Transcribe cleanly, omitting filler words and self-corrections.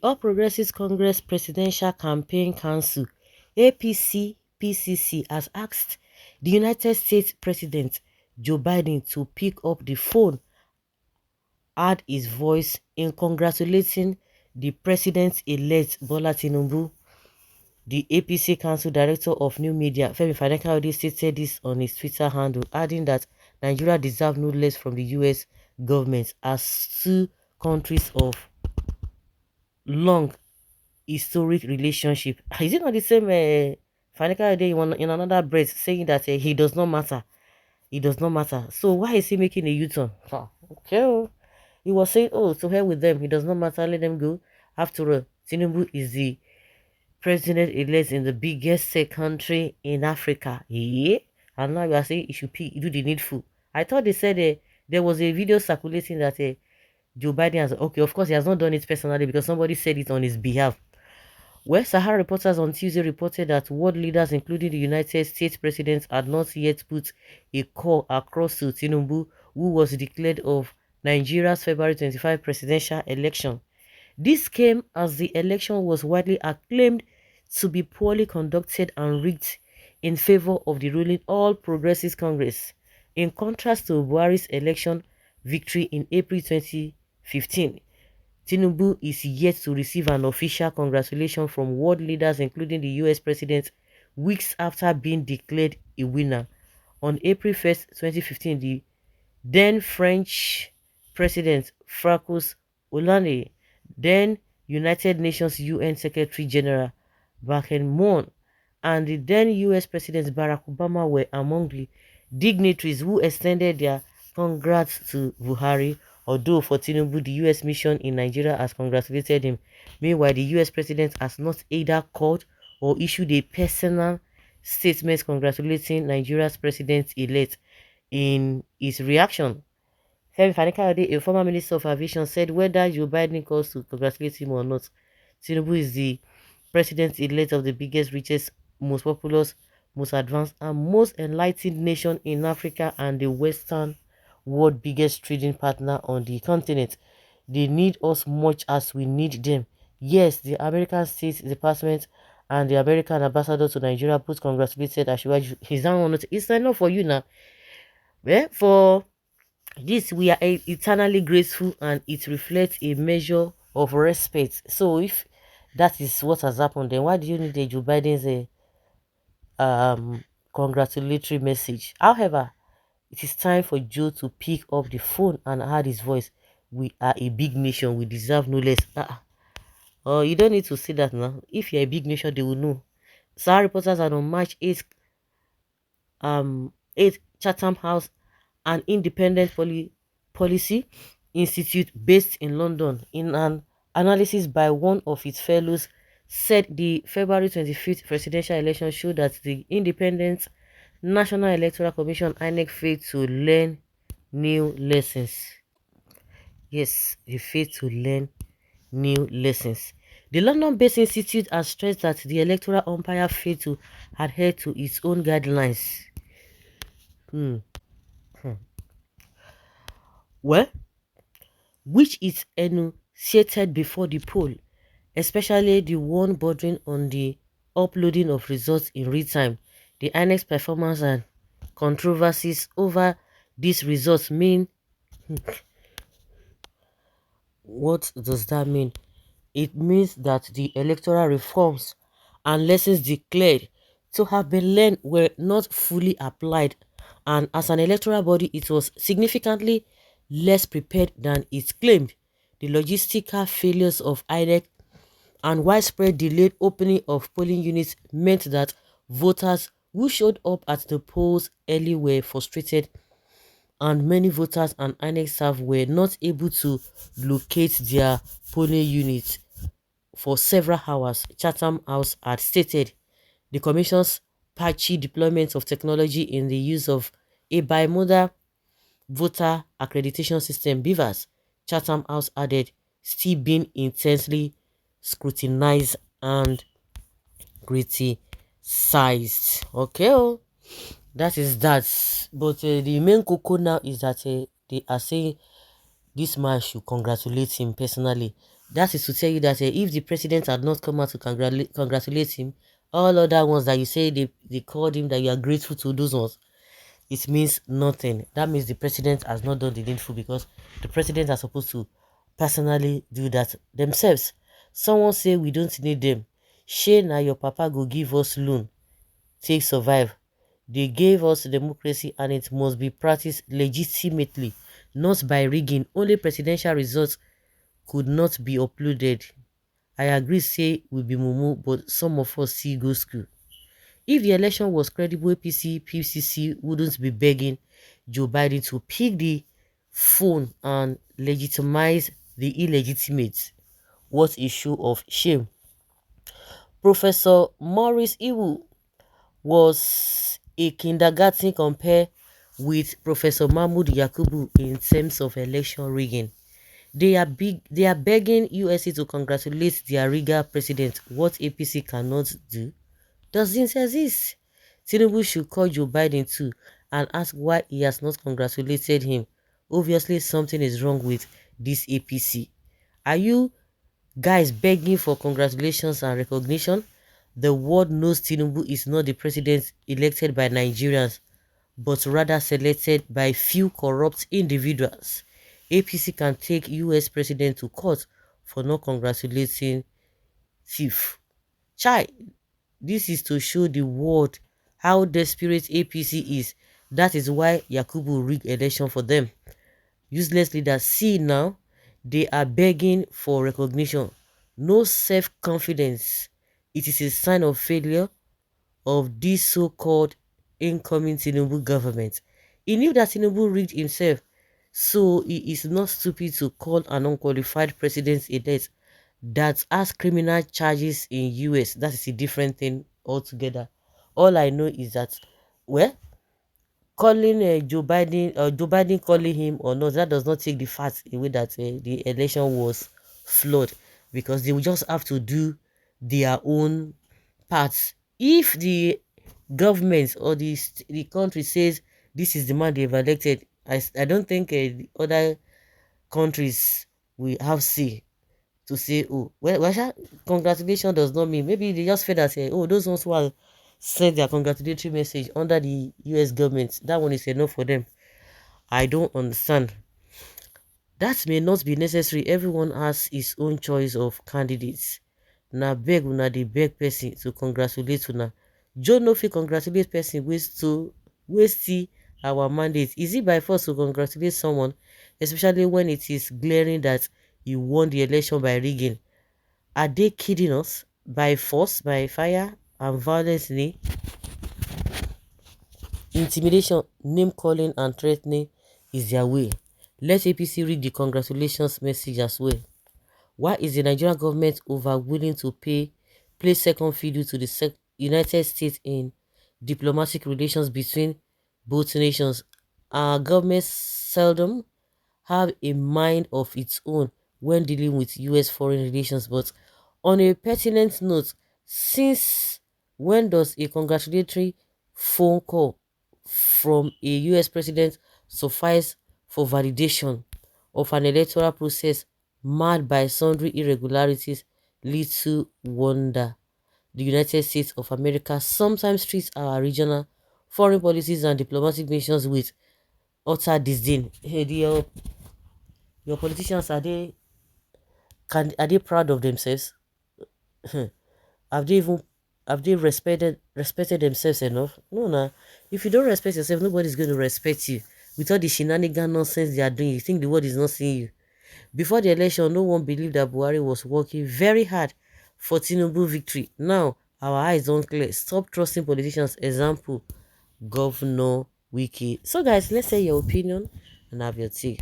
All Progressives Congress Presidential Campaign Council APC-PCC has asked the United States President Joe Biden to pick up the phone, add his voice in congratulating the President-elect Bola Tinubu. The APC Council Director of New Media, Femi Fani-Kayode, stated this on his Twitter handle, adding that Nigeria deserves no less from the US government as two countries of long historic relationship. Is it not the same Fani-Kayode in another breath saying that he does not matter? It does not matter. So why is he making a U-turn? Okay. He was saying, oh, to hell with them. It does not matter. Let them go. After all, Tinubu is the president-elect in the biggest country in Africa. Yeah. And now you are saying he should do the needful. I thought they said there was a video circulating that Joe Biden has, okay, of course he has not done it personally because somebody said it on his behalf. Well, Sahara reporters on Tuesday reported that world leaders, including the United States President, had not yet put a call across to Tinubu, who was declared of Nigeria's February 25 presidential election. This came as the election was widely acclaimed to be poorly conducted and rigged in favor of the ruling All Progressives Congress, in contrast to Buhari's election victory in April 2015. Tinubu is yet to receive an official congratulation from world leaders, including the US President, weeks after being declared a winner. On April 1st, 2015, the then French President Francois Hollande, then United Nations UN Secretary General Ban Ki-moon, and the then US President Barack Obama were among the dignitaries who extended their congrats to Buhari. Although for Tinubu, the US mission in Nigeria has congratulated him. Meanwhile, the US president has not either called or issued a personal statement congratulating Nigeria's president-elect. In his reaction, Femi Fani-Kayode, a former minister of aviation, said whether Joe Biden calls to congratulate him or not, Tinubu is the president-elect of the biggest, richest, most populous, most advanced, and most enlightened nation in Africa and the Western world biggest trading partner on the continent. They need us much as we need them. Yes, the American State Department and the American ambassador to Nigeria both congratulated Asiwaju. He's not one. It's not enough for you now. Well, for this, we are eternally grateful and it reflects a measure of respect. So if that is what has happened, then why do you need a Joe Biden's congratulatory message? However, it is time for Joe to pick up the phone and add his voice. We are a big nation. We deserve no less. Oh, you don't need to say that now. If you're a big nation, they will know. Sahara reporters are on March 8th, 8th, Chatham House, an independent policy institute based in London, in an analysis by one of its fellows, said the February 25th presidential election showed that the independent National Electoral Commission INEC failed to learn new lessons. Yes, they failed to learn new lessons. The London-based institute has stressed that the electoral umpire failed to adhere to its own guidelines. Well, which is enunciated before the poll, especially the one bordering on the uploading of results in real time. The INEC's performance and controversies over these results mean what does that mean? It means that the electoral reforms and lessons declared to have been learned were not fully applied, and as an electoral body it was significantly less prepared than it claimed. The logistical failures of INEC and widespread delayed opening of polling units meant that voters who showed up at the polls early were frustrated, and many voters and INEC staff were not able to locate their polling units for several hours, Chatham House had stated. The Commission's patchy deployment of technology in the use of a bimodal voter accreditation system, BVAS, Chatham House added, still being intensely scrutinized and criticized. Okay, that is that. But the main cocoa now is that they are saying this man should congratulate him personally. That is to tell you that if the president had not come out to congratulate him, all other ones that you say they called him, that you are grateful to those ones, it means nothing. That means the president has not done the needful, because the president are supposed to personally do that themselves. Someone say we don't need them. Shey na your papa go give us loan, take survive. They gave us democracy and it must be practiced legitimately, not by rigging. Only presidential results could not be uploaded. I agree say we be mumu, but some of us see go school. If the election was credible, APC, PCC wouldn't be begging Joe Biden to pick the phone and legitimize the illegitimate. What a show of shame. Professor Maurice Iwu was a kindergarten compare with Professor Mahmoud Yakubu in terms of election rigging. They are begging USA to congratulate their rigged president. What APC cannot do doesn't exist. Tinubu should call Joe Biden too and ask why he has not congratulated him. Obviously, something is wrong with this APC. Are you guys begging for congratulations and recognition? The world knows Tinubu is not the president elected by Nigerians, but rather selected by few corrupt individuals. APC can take US president to court for not congratulating thief. Chai, this is to show the world how desperate APC is. That is why Yakubu rigged election for them. Useless leaders, see now, they are begging for recognition. No self-confidence. It is a sign of failure of this so-called incoming Tinubu government. He knew that Tinubu rigged himself, so he is not stupid to call an unqualified president-elect that has criminal charges in US. That is a different thing altogether. All I know is that, well, calling Joe Biden calling him or not, that does not take the fact away that the election was flawed, because they will just have to do their own parts. If the government or the country says this is the man they've elected, I don't think the other countries will have say to say, oh, well, congratulations does not mean. Maybe they just feel that, oh, those ones who are sent their congratulatory message under the US government, that one is enough for them. I don't understand. That may not be necessary. Everyone has his own choice of candidates. Na beg una dey beg person to congratulate una. Joe no fit congratulate person waste our mandate. Is it by force to congratulate someone, especially when it is glaring that he won the election by rigging? Are they kidding us? By force, by fire and violence, intimidation, name calling and threatening is their way. Let APC read the congratulations message as well. Why is the Nigerian government over willing to play second fiddle to the United States in diplomatic relations between both nations? Our government seldom have a mind of its own when dealing with US foreign relations. But on a pertinent note, since when does a congratulatory phone call from a US president suffice for validation of an electoral process marred by sundry irregularities? Little wonder the United States of America sometimes treats our regional foreign policies and diplomatic missions with utter disdain. Hey, your politicians, are they proud of themselves? have they even have they respected themselves enough? No, nah. If you don't respect yourself, nobody's going to respect you. With all the shenanigan nonsense they are doing, you think the world is not seeing you. Before the election, no one believed that Buhari was working very hard for Tinubu victory. Now, our eyes don't clear. Stop trusting politicians. Example, Governor Wiki. So guys, let's say your opinion and have your tea.